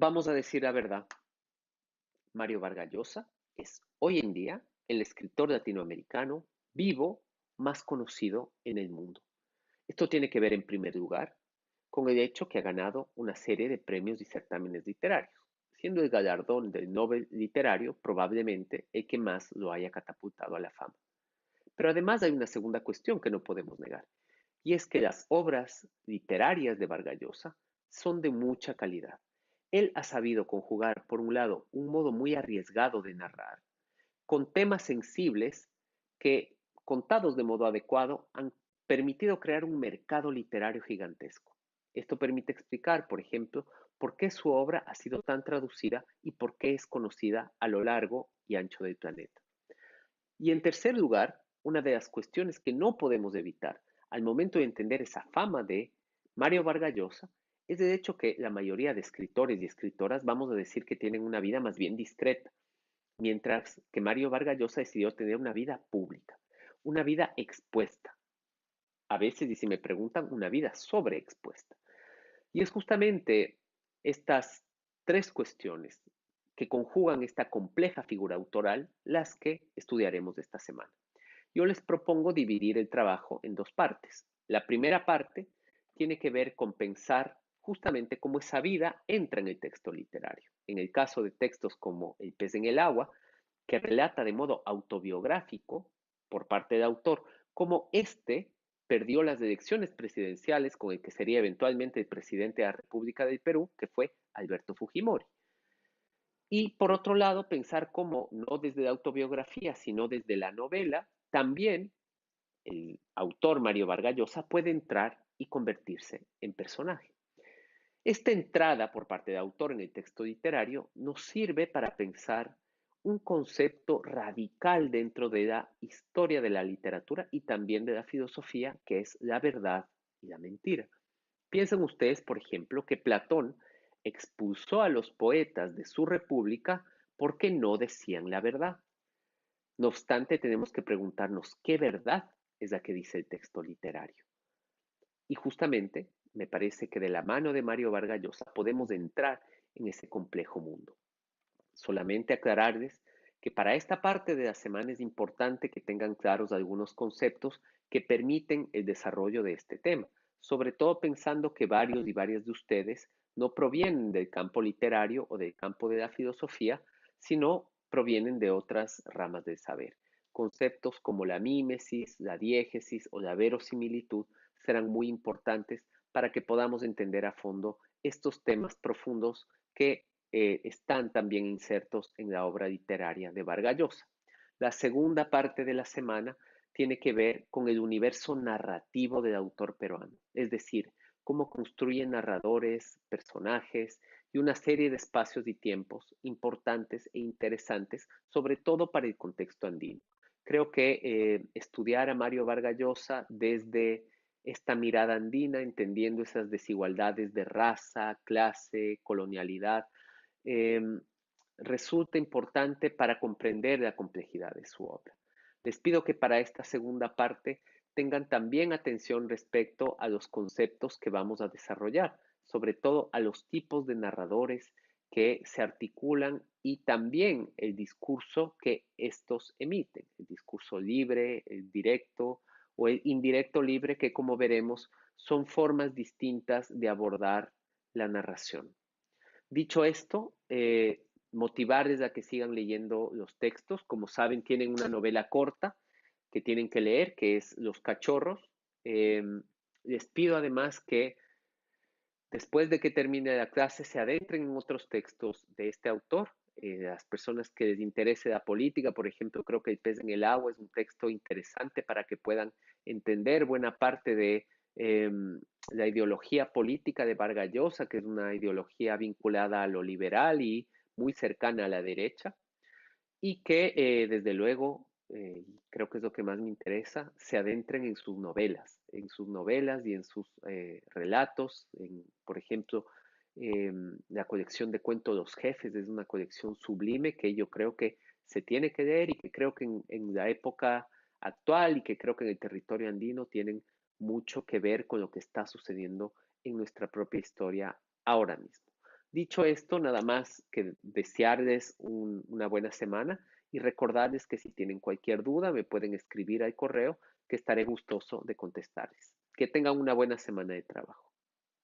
Vamos a decir la verdad, Mario Vargas Llosa es hoy en día el escritor latinoamericano vivo más conocido en el mundo. Esto tiene que ver en primer lugar con el hecho que ha ganado una serie de premios y certámenes literarios, siendo el galardón del Nobel literario probablemente el que más lo haya catapultado a la fama. Pero además hay una segunda cuestión que no podemos negar, y es que las obras literarias de Vargas Llosa son de mucha calidad. Él ha sabido conjugar, por un lado, un modo muy arriesgado de narrar, con temas sensibles que, contados de modo adecuado, han permitido crear un mercado literario gigantesco. Esto permite explicar, por ejemplo, por qué su obra ha sido tan traducida y por qué es conocida a lo largo y ancho del planeta. Y en tercer lugar, una de las cuestiones que no podemos evitar al momento de entender esa fama de Mario Vargas Llosa es el hecho que la mayoría de escritores y escritoras vamos a decir que tienen una vida más bien discreta, mientras que Mario Vargas Llosa decidió tener una vida pública, una vida expuesta. A veces, y si me preguntan, una vida sobreexpuesta. Y es justamente estas tres cuestiones que conjugan esta compleja figura autoral las que estudiaremos esta semana. Yo les propongo dividir el trabajo en dos partes. La primera parte tiene que ver con pensar justamente cómo esa vida entra en el texto literario. En el caso de textos como El pez en el agua, que relata de modo autobiográfico por parte del autor cómo éste perdió las elecciones presidenciales con el que sería eventualmente el presidente de la República del Perú, que fue Alberto Fujimori. Y por otro lado, pensar cómo, no desde la autobiografía, sino desde la novela, también el autor Mario Vargas Llosa puede entrar y convertirse en personaje. Esta entrada por parte del autor en el texto literario nos sirve para pensar un concepto radical dentro de la historia de la literatura y también de la filosofía, que es la verdad y la mentira. Piensen ustedes, por ejemplo, que Platón expulsó a los poetas de su república porque no decían la verdad. No obstante, tenemos que preguntarnos qué verdad es la que dice el texto literario. Y justamente me parece que de la mano de Mario Vargas Llosa podemos entrar en ese complejo mundo. Solamente aclararles que para esta parte de la semana es importante que tengan claros algunos conceptos que permiten el desarrollo de este tema, sobre todo pensando que varios y varias de ustedes no provienen del campo literario o del campo de la filosofía, sino provienen de otras ramas del saber. Conceptos como la mímesis, la diégesis o la verosimilitud serán muy importantes para que podamos entender a fondo estos temas profundos que están también insertos en la obra literaria de Vargas Llosa. La segunda parte de la semana tiene que ver con el universo narrativo del autor peruano, es decir, cómo construye narradores, personajes y una serie de espacios y tiempos importantes e interesantes, sobre todo para el contexto andino. Creo que estudiar a Mario Vargas Llosa desde esta mirada andina, entendiendo esas desigualdades de raza, clase, colonialidad, eh, resulta importante para comprender la complejidad de su obra. Les pido que para esta segunda parte tengan también atención respecto a los conceptos que vamos a desarrollar, sobre todo a los tipos de narradores que se articulan y también el discurso que estos emiten, el discurso libre, el directo o el indirecto libre, que como veremos son formas distintas de abordar la narración. Dicho esto, motivarles a que sigan leyendo los textos. Como saben, tienen una novela corta que tienen que leer, que es Los Cachorros. Eh, Les pido además que después de que termine la clase se adentren en otros textos de este autor. Las personas que les interese la política, por ejemplo, creo que El pez en el agua es un texto interesante para que puedan entender buena parte de la ideología política de Vargas Llosa, que es una ideología vinculada a lo liberal y muy cercana a la derecha, y que desde luego, creo que es lo que más me interesa, se adentren en sus novelas y en sus relatos. Por ejemplo, la colección de cuentos Los Jefes es una colección sublime que yo creo que se tiene que leer y que creo que en la época actual y que creo que en el territorio andino tienen mucho que ver con lo que está sucediendo en nuestra propia historia ahora mismo. Dicho esto, nada más que desearles una buena semana y recordarles que si tienen cualquier duda me pueden escribir al correo que estaré gustoso de contestarles. Que tengan una buena semana de trabajo.